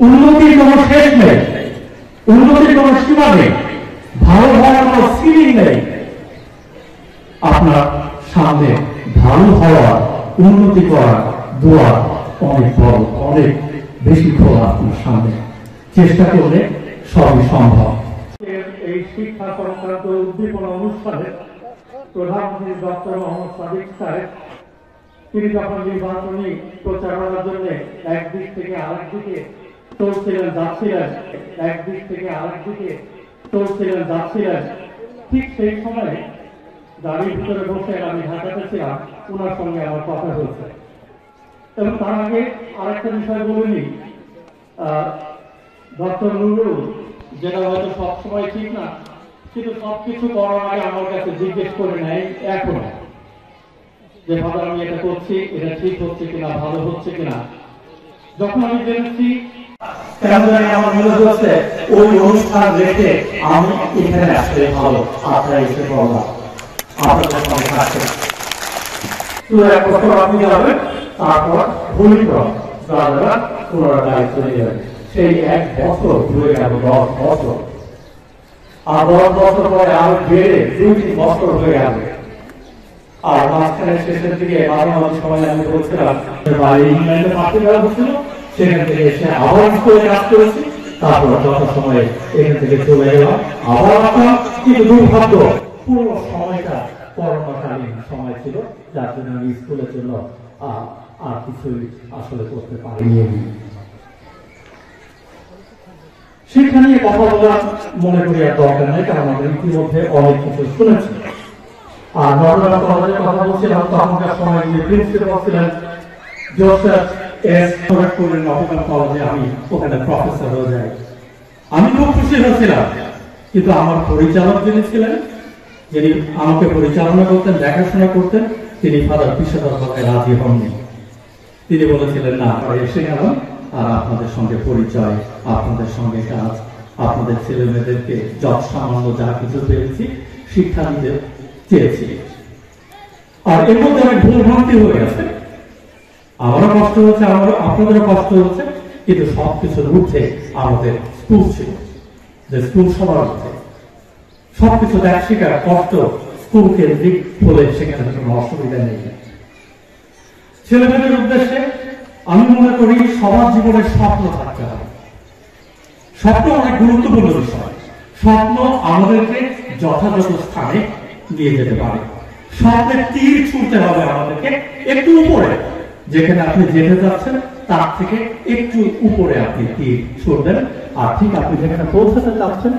উন্নতির কোনো শেষ নেই, উন্নতির কোনো সীমা নেই, ভালো হওয়ার কোনো সিলিং নেই। আপনার সামনে ভালো হওয়ার, উন্নতি করার দোয়া অনেক বড়, অনেক বেশি খোলা আপনার সামনে। চেষ্টা করলে সবই সম্ভব। এই শিক্ষা সংক্রান্ত উদ্দীপনা অনুষ্ঠানে প্রধানমন্ত্রী ডক্টর মোহাম্মদ সাদিক সাহেব তিনি যখন নির্বাচনী প্রচারণার জন্য একদিক থেকে আরেক দিকে চলছিলেন যাচ্ছিলেন, একদিক থেকে আরেক দিকে চলছিলেন যাচ্ছিলেন, ঠিক সেই সময় গাড়ির ভিতরে বসে আমি ঢাকাতে ছিলাম, ওনার সঙ্গে আমার কথা হয়েছে। এবং তার আগে আরেকটা বিষয় বলিনি, ডক্টর নুরুল, যেটা হয়তো সবসময় ঠিক না, কিন্তু সবকিছু করার আগে আমার কাছে জিজ্ঞেস করে নেয় এখন যে ভাবে আমি এটা করছি, এটা ঠিক হচ্ছে কিনা, ভালো হচ্ছে কিনা। যখন আমি জেনেছি কেন জানি আমার মনে হচ্ছে ওই অনুষ্ঠান রেখে আমি এখানে আসলে ভালো, আপনারা এসে বললাম আপনাদের সঙ্গে থাকছে তুই এক বছর আপনি যাবেন, তারপর ভূমিক দাদারা পুনরায় দায়িত্ব নিয়ে যাবেন। সেই এক বছর ঘুরে গেল, 10 বছর, আর 10 বছর পরে আরো বেড়ে 2-3 বছর হয়ে গেল। আর মাঝখানে শেষের দিকে মাঝে মাঝে সময় আমি বলছিলাম ইংল্যান্ডে পার্টি করা হচ্ছিল, সেখান থেকে এসে আবার করে কাজ করেছি, তারপর যত সময় এখান থেকে চলে গেলাম আবার আসলাম। কিন্তু দুর্ভাগ্য পুরো সময়টা করোনাকালীন সময় ছিল, যার জন্য আমি স্কুলের জন্য আর কিছুই আসলে করতে পারিনি। শিক্ষা নিয়ে কথা বলা মনে করি আর দরকার নেই, কারণ আমরা ইতিমধ্যে অনেক কিছু শুনেছি। আর নর্মাল কলেজের কথা বলছিলাম, তখনকার সময় যে প্রিন্সিপাল ছিলেন জোসেফ এস নবগ্রাম কলেজে, আমি ওখানে প্রফেসর হয়ে যাই। আমি খুব খুশি হয়েছিলাম, কিন্তু আমার পরিচালক যিনি ছিলেন, যিনি আমাকে পরিচালনা করতেন, দেখাশোনা করতেন, তিনি ফাদার পিসাদার পক্ষে রাজি হননি। তিনি বলেছিলেন না, এসে গেল আর আপনাদের সঙ্গে পরিচয়, আপনাদের সঙ্গে কাজ, আপনাদের ছেলে মেয়েদেরকে যত সামান্য যা কিছু পেয়েছি শিক্ষা দিতে চেয়েছি। আর এর মধ্যে অনেক ভুল ভ্রান্তি হয়ে গেছে, আমারও কষ্ট হচ্ছে, আপনাদেরও কষ্ট হচ্ছে, কিন্তু সবকিছুর ঊর্ধ্বে আমাদের স্কুল ছিল, যে স্কুল সবার ঊর্ধ্বে সবকিছু দেখ শিকার কষ্ট স্কুল কেন্দ্রিক হলে সেখানে কোনো অসুবিধা নেই। ছেলেমেয়েদের উদ্দেশ্যে আমি মনে করি সবার জীবনের স্বপ্ন থাকতে হবে। স্বপ্ন অনেক গুরুত্বপূর্ণ বিষয়। স্বপ্ন আমাদেরকে যথাযথ স্থানে নিয়ে যেতে পারে। স্বপ্নের তীর ছুঁতে হবে আমাদেরকে একটু উপরে, যেখানে আপনি যেতে যাচ্ছেন তার থেকে একটু উপরে আপনি তীর ছুঁড়বেন, আর ঠিক আপনি যেখানে পৌঁছাতে চাচ্ছেন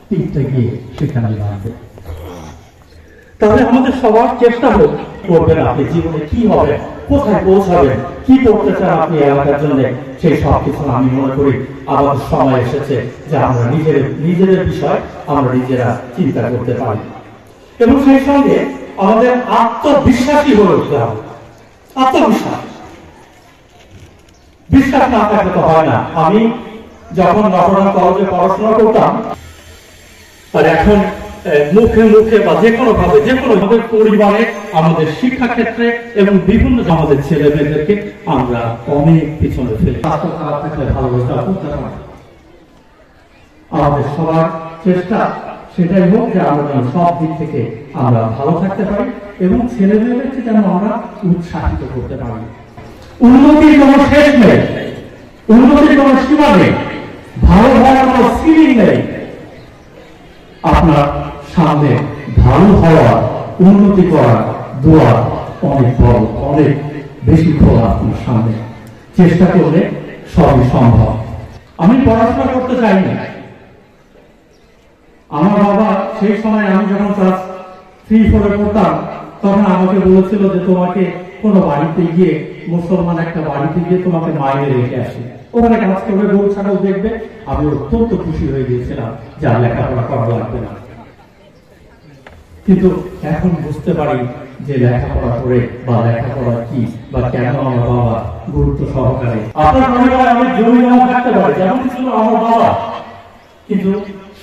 তীরটা গিয়ে সেখানে লাগবে। তাহলে আমাদের সবার চেষ্টা হোক, করবেন আপনি জীবনে কি হবে, কোথায় পৌঁছাবেন, কি করতে চান আপনি এলাকার জন্য, সেই সব কিছু আমি মনে করি আমাদের সময় এসেছে যে আমরা নিজেদের বিষয় আমরা নিজেরা চিন্তা করতে পারি। এবং সেই সঙ্গে আমাদের আত্মবিশ্বাসী হয়ে উঠতে হবে। আত্মবিশ্বাস, বিশ্বাস না থাকলে তো হয় না। আমি যখন নবগ্রাম কলেজে পড়াশোনা করতাম, আর এখন মুখে মুখে বা যে কোনো ভাবে, যে কোনো আমাদের পরিবারে, আমাদের শিক্ষা ক্ষেত্রে এবং বিভিন্ন আমাদের ছেলে মেয়েদেরকে আমরা অনেক পিছনে ফেলে খারাপ থাকলে ভালোবাসা করতে পারি। আমাদের সবার চেষ্টা সেটাই হোক যে আমরা যেন সব দিক থেকে আমরা ভালো থাকতে পারি এবং ছেলে মেয়েদেরকে যেন আমরা উৎসাহিত করতে পারি। উন্নতির কোনো শেষ নেই, উন্নতির কোনো সীমা নেই, ভালো হওয়ার কোনো সিলিং নেই। আপনার সামনে ভালো হওয়ার, উন্নতি করার দোয়া অনেক বড়, অনেক বেশি খোলা আপনার সামনে। চেষ্টা করলে সবই সম্ভব। আমি পড়াশোনা করতে চাইনি। আমার বাবা সেই সময় আমি যখন ক্লাস 3-4 পড়তাম, তখন আমাকে বলেছিল যে তোমাকে কোনো বাড়িতে গিয়ে, মুসলমান একটা বাড়িতে গিয়ে তোমাকে মাইনে রেখে আসি, ওখানে কাজ করবে, গরু ছাগল দেখবে। আমি অত্যন্ত খুশি হয়ে গিয়েছিলাম যে আর লেখাপড়া করা লাগবে না। কিন্তু এখন বুঝতে পারি যে লেখাপড়া করে বা লেখাপড়া কি বা কেন আমার বাবা গুরুত্ব সহকারে। আপনার মনে হয় আমি জমি জমা থাকতে পারি যেমন ছিল আমার বাবা, কিন্তু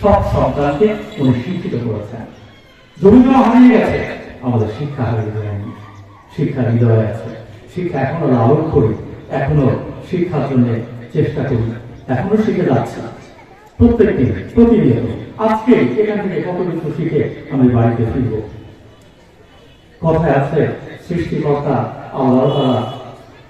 সব সন্তানকে উনি শিক্ষিত করেছেন। জমি জমা হারিয়ে গেছে, আমাদের শিক্ষা হারিয়ে যায়নি। শিক্ষা হৃদয়ে আছে, শিক্ষা এখনো লালন করি, এখনো শিক্ষার জন্য চেষ্টা করি, এখনো শিখে যাচ্ছি প্রত্যেক দিন প্রতিনিয়ত। আজকে এখান থেকে কত কিছু শিখে আমি বাড়িতে ফিরব। কথায় আছে সৃষ্টিকর্তা আল্লাহ তাআলা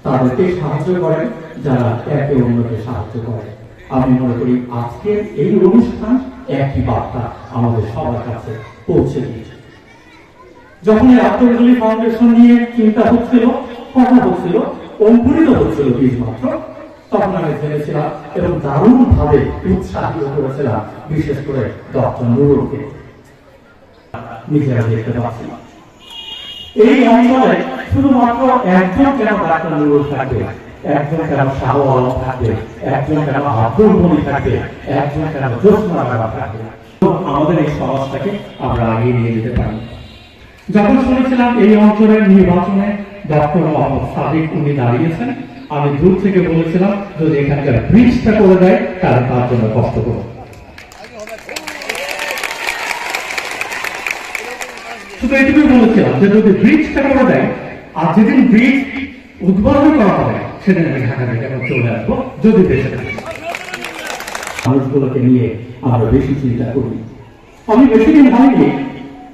তাদেরকে সাহায্য করে যারা একে অন্যকে সাহায্য করে। আমি মনে করি আজকের এই অনুষ্ঠান একটি বার্তা আমাদের সবার কাছে পৌঁছে দিয়েছে। যখন এই আব্দুল জলিল ফাউন্ডেশন নিয়ে চিন্তা হচ্ছিল, কথা হচ্ছিল, অঙ্কুরিত হচ্ছিল বীজ মাত্র, তখন আমি জেনেছিলাম এবং দারুণ ভাবে উৎসাহিত করেছিলাম বিশেষ করে ডক্টর নুরুলকে। নিজেরা দেখতে পাচ্ছি এই অঞ্চলে শুধুমাত্র একজন কেন ডাক্তার নুরুল থাকবে, একজন কেন শাহ আলম থাকবে, একজন কেন আব্দুল মনি থাকবে, একজন কেন জোসনা বেগম থাকবে। আমাদের এই সমাজটাকে আমরা এগিয়ে নিয়ে যেতে পারি। যখন শুনেছিলাম এই অঞ্চলের নির্বাচনে ডক্টর মোহাম্মদ সাদিক উনি দাঁড়িয়েছেন, আমি দূর থেকে বলেছিলাম যদি এখানকার ব্রিজটা করে দেয় তাহলে তার জন্য কষ্ট করব। শুধু এটুকুই বলেছিলাম যে যদি ব্রিজটা করে দেয়, আর যেদিন ব্রিজ উদ্বোধন করা হবে সেদিন আমি ঢাকা থেকে চলে আসবো যদি দেশে থাকি। মানুষগুলোকে নিয়ে আমরা বেশি চিন্তা করি। আমি বেশি দিন হয়নি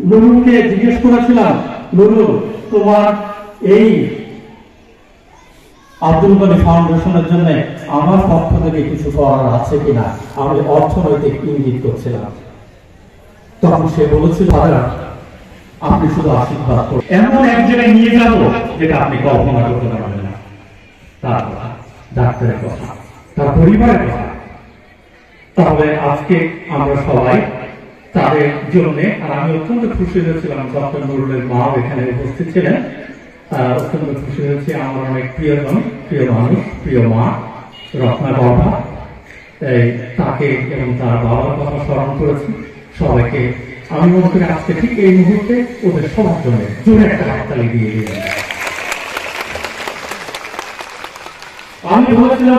নুরুলকে জিজ্ঞেস করেছিলাম, নুরুল তোমার এই আব্দুল গনি ফাউন্ডেশনের জন্য আমার পক্ষ থেকে কিছু করার আছে কিনা, আমি অর্থনৈতিক ইঙ্গিত করছিলাম। তখন সে বলেছিল আপনি শুধু আশীর্বাদ করুন, এমন এক জায়গায় নিয়ে যাব যেটা আপনি কল্পনা করতে পারবেন না। তার কথা, ডাক্তারের কথা, তার পরিবারের কথা। তাহলে আজকে আমরা সবাই তাদের জন্য, আর আমি অত্যন্ত খুশি হয়েছিলাম ডক্টর নুরুলের মা এখানে উপস্থিত ছিলেন, অত্যন্ত খুশি হয়েছি। আমার অনেক প্রিয়জন, প্রিয় মানুষ, প্রিয় মা রত্না গর্ভা, তাকে এবং তার বাবার কথা স্মরণ করেছি। সবাইকে আমি মনে করি আজকে ঠিক এই মুহূর্তে ওদের সবার জন্য জোরে একটা হাততালি দিয়ে দিলেন। আমি বলেছিলাম